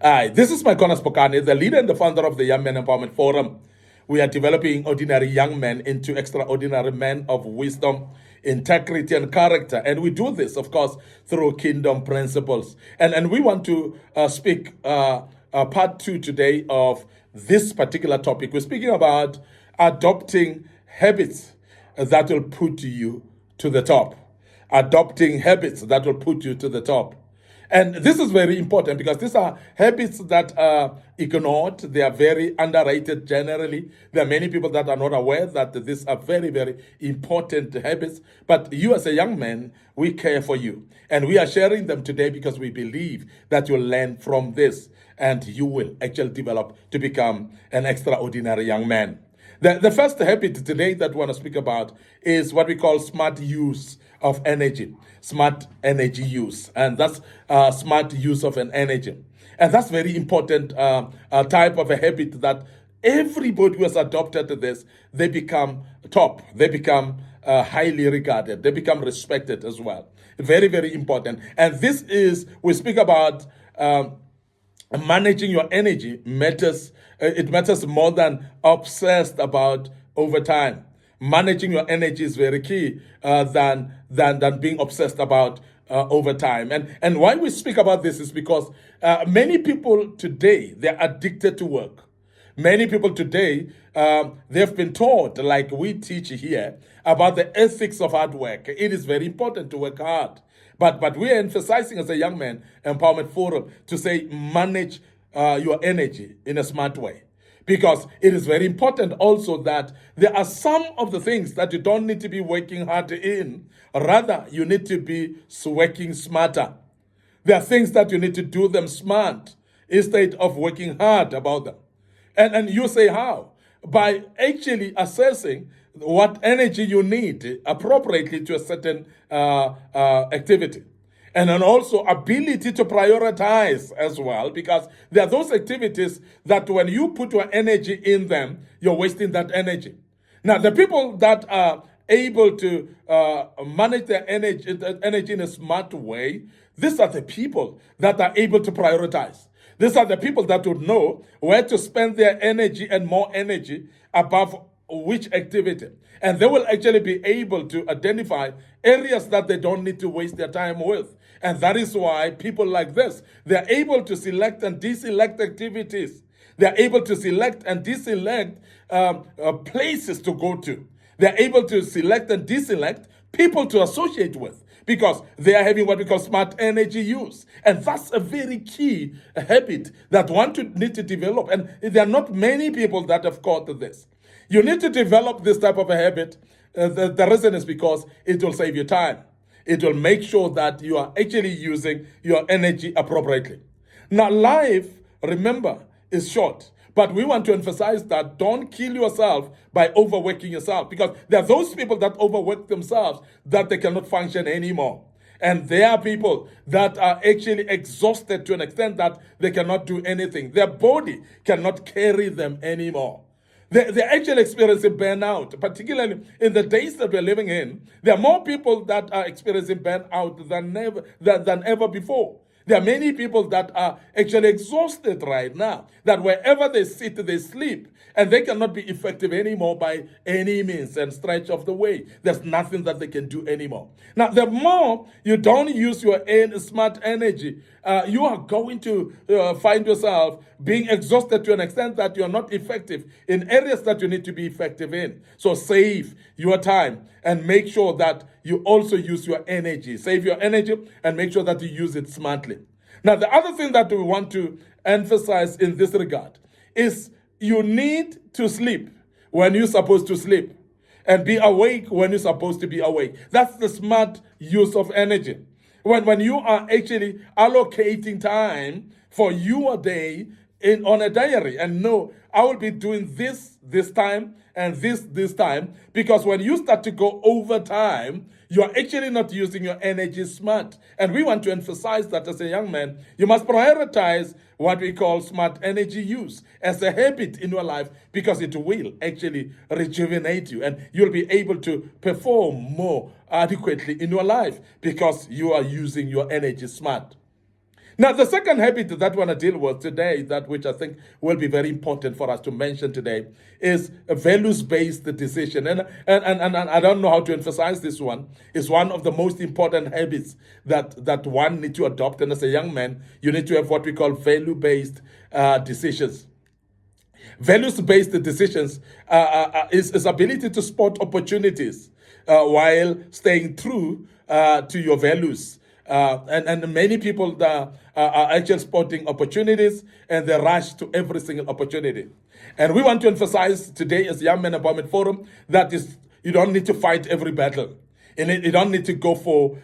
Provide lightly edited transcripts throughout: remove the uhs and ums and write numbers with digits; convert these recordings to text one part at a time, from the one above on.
Hi, this is MIcornus Phokane, the leader and the founder of the Young Men Empowerment Forum. We are developing ordinary young men into extraordinary men of wisdom, integrity, and character. And we do this, of course, through kingdom principles. And we want to speak part two today of this particular topic. We're speaking about adopting habits that will put you to the top. Adopting habits that will put you to the top. And this is very important because these are habits that are ignored. They are very underrated generally. There are many people that are not aware that these are very, very important habits. But you as a young man, we care for you. And we are sharing them today because we believe that you'll learn from this and you will actually develop to become an extraordinary young man. The first habit today that we want to speak about is what we call smart use of energy, smart energy use. And that's smart use of an energy. And that's very important type of a habit that everybody who has adopted this, they become top, they become highly regarded, they become respected as well. Very, very important. And this is, we speak about managing your energy matters. It matters more than obsessed about over time. Managing your energy is very key than being obsessed about over time. And why we speak about this is because many people today, they're addicted to work. Many people today, they've been taught, like we teach here, about the ethics of hard work. It is very important to work hard. But we are emphasizing as a Young Man Empowerment Forum to say manage your energy in a smart way. Because it is very important also that there are some of the things that you don't need to be working hard in. Rather, you need to be working smarter. There are things that you need to do them smart instead of working hard about them. And you say how? By actually assessing what energy you need appropriately to a certain activity. And then also ability to prioritize as well, because there are those activities that when you put your energy in them, you're wasting that energy. Now, the people that are able to manage their energy in a smart way, these are the people that are able to prioritize. These are the people that would know where to spend their energy and more energy above which activity. And they will actually be able to identify areas that they don't need to waste their time with. And that is why people like this, they're able to select and deselect activities. They're able to select and deselect places to go to. They're able to select and deselect people to associate with because they are having what we call smart energy use. And that's a very key habit that one need to develop. And there are not many people that have caught this. You need to develop this type of a habit. The reason is because it will save you time. It will make sure that you are actually using your energy appropriately. Now, life, remember, is short. But we want to emphasize that don't kill yourself by overworking yourself, because there are those people that overwork themselves that they cannot function anymore. And there are people that are actually exhausted to an extent that they cannot do anything. Their body cannot carry them anymore. They're actually experiencing burnout, particularly in the days that we're living in. There are more people that are experiencing burnout than ever before. There are many people that are actually exhausted right now, that wherever they sit, they sleep, and they cannot be effective anymore by any means and stretch of the way. There's nothing that they can do anymore. Now, the more you don't use your smart energy, you are going to find yourself being exhausted to an extent that you're not effective in areas that you need to be effective in. So save your time and make sure that you also use your energy. Save your energy and make sure that you use it smartly. Now, the other thing that we want to emphasize in this regard is you need to sleep when you're supposed to sleep and be awake when you're supposed to be awake. That's the smart use of energy. When you are actually allocating time for your day on a diary and know, I will be doing this time and this time, because when you start to go over time, you're actually not using your energy smart. And we want to emphasize that as a young man, you must prioritize what we call smart energy use as a habit in your life, because it will actually rejuvenate you and you'll be able to perform more adequately in your life because you are using your energy smart. Now, the second habit that I want to deal with today, that which I think will be very important for us to mention today, is a values-based decision. And I don't know how to emphasize this one. It's one of the most important habits that one needs to adopt. And as a young man, you need to have what we call value-based decisions. Values-based decisions is ability to spot opportunities while staying true to your values. And many people that are actually spotting opportunities and they rush to every single opportunity. And we want to emphasize today as Young Men Empowerment Forum that is, you don't need to fight every battle. And you don't need to go for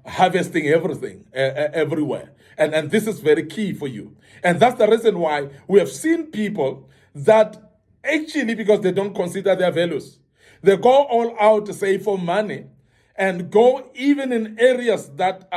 harvesting everything everywhere. And this is very key for you. And that's the reason why we have seen people that actually, because they don't consider their values, they go all out to save for money and go even in areas that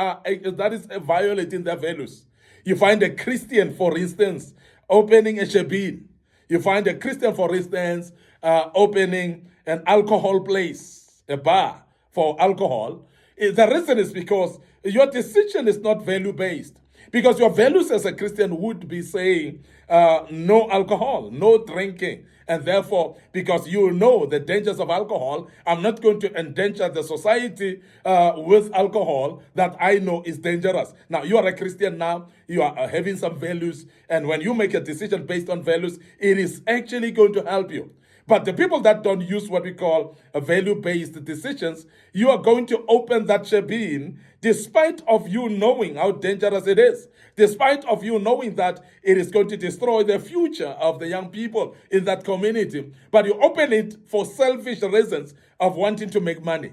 is violating their values. You find a Christian, for instance, opening a shebeen. You find a Christian, for instance, opening an alcohol place, a bar for alcohol. The reason is because your decision is not value-based. Because your values as a Christian would be saying no alcohol, no drinking. And therefore, because you know the dangers of alcohol, I'm not going to endanger the society with alcohol that I know is dangerous. Now, you are a Christian now, you are having some values, and when you make a decision based on values, it is actually going to help you. But the people that don't use what we call value-based decisions, you are going to open that shebeen despite of you knowing how dangerous it is, despite of you knowing that it is going to destroy the future of the young people in that community. But you open it for selfish reasons of wanting to make money.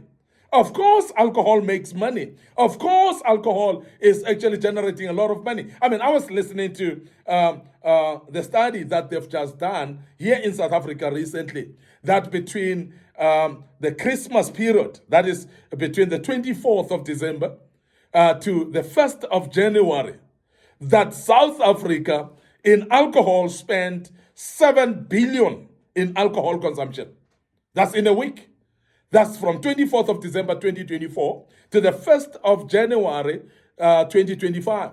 Of course, alcohol makes money. Of course, alcohol is actually generating a lot of money. I mean, I was listening to the study that they've just done here in South Africa recently, that between the Christmas period, that is between the 24th of December to the 1st of January, that South Africa in alcohol spent 7 billion in alcohol consumption. That's in a week. That's from 24th of December 2024 to the 1st of January 2025.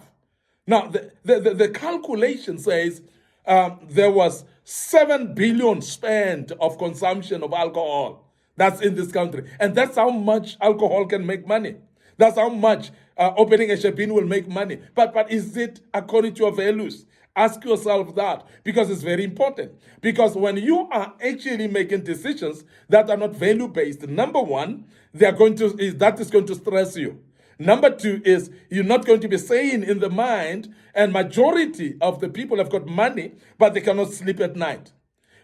Now, the calculation says there was 7 billion spent of consumption of alcohol. That's in this country. And that's how much alcohol can make money. That's how much opening a shebeen will make money. But is it according to your values? Ask yourself that, because it's very important. Because when you are actually making decisions that are not value-based, number one, that is going to stress you. Number two is you're not going to be saying in the mind, and majority of the people have got money, but they cannot sleep at night.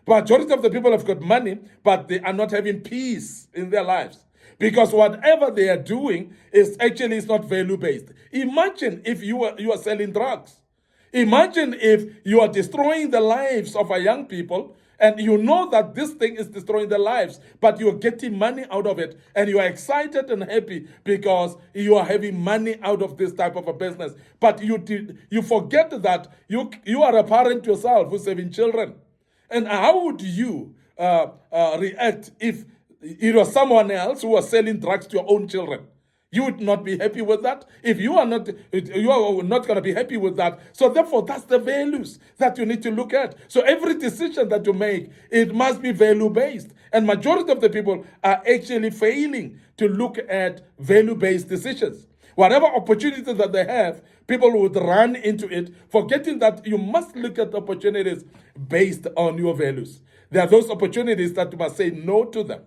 Majority of the people have got money, but they are not having peace in their lives. Because whatever they are doing is not value-based. Imagine if you are selling drugs. Imagine if you are destroying the lives of our young people and you know that this thing is destroying their lives, but you're getting money out of it and you are excited and happy because you are having money out of this type of a business. But you forget that you are a parent yourself who's having children. And how would you react if it was someone else who was selling drugs to your own children? You would not be happy with that. If you are not going to be happy with that. So therefore, that's the values that you need to look at. So every decision that you make, it must be value-based. And majority of the people are actually failing to look at value-based decisions. Whatever opportunity that they have, people would run into it, forgetting that you must look at opportunities based on your values. There are those opportunities that you must say no to them,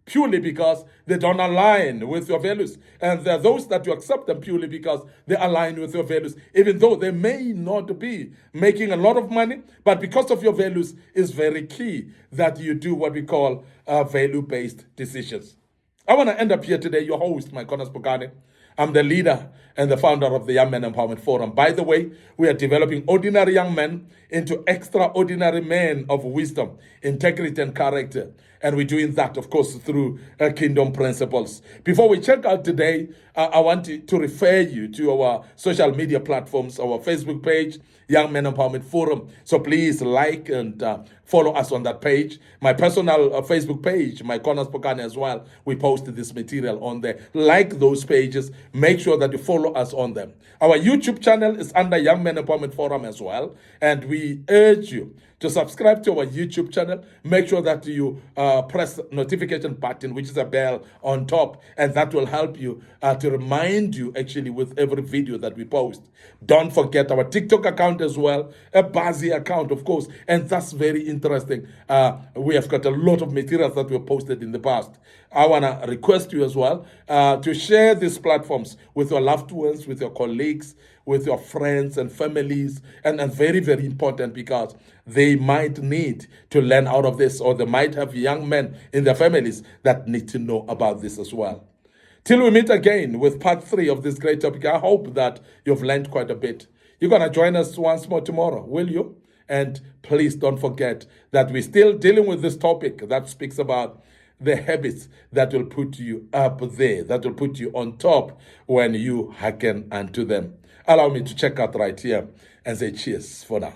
purely because they don't align with your values. And there are those that you accept them purely because they align with your values, even though they may not be making a lot of money, but because of your values, it's very key that you do what we call value-based decisions. I want to end up here today, your host, MIcornus Phokane. I'm the leader and the founder of the Young Men Empowerment Forum. By the way, we are developing ordinary young men into extraordinary men of wisdom, integrity, and character. And we're doing that, of course, through kingdom principles. Before we check out today, I want to refer you to our social media platforms, our Facebook page, Young Men Empowerment Forum. So please like and follow us on that page. My personal Facebook page, MIcornus Phokane as well. We post this material on there. Like those pages. Make sure that you follow us on them. Our YouTube channel is under Young Men Empowerment Forum as well. And we urge you to subscribe to our YouTube channel. Make sure that you press the notification button, which is a bell on top, and that will help you to remind you actually with every video that we post. Don't forget our TikTok account as well, a Bazi account, of course, and that's very interesting. We have got a lot of materials that we posted in the past. I want to request you as well to share these platforms with your loved ones, with your colleagues, with your friends and families, and very, very important because they might need to learn out of this, or they might have young men in their families that need to know about this as well. Till we meet again with part 3 of this great topic, I hope that you've learned quite a bit. You're going to join us once more tomorrow, will you? And please don't forget that we're still dealing with this topic that speaks about the habits that will put you up there, that will put you on top when you hearken unto them. Allow me to check out right here and say cheers for now.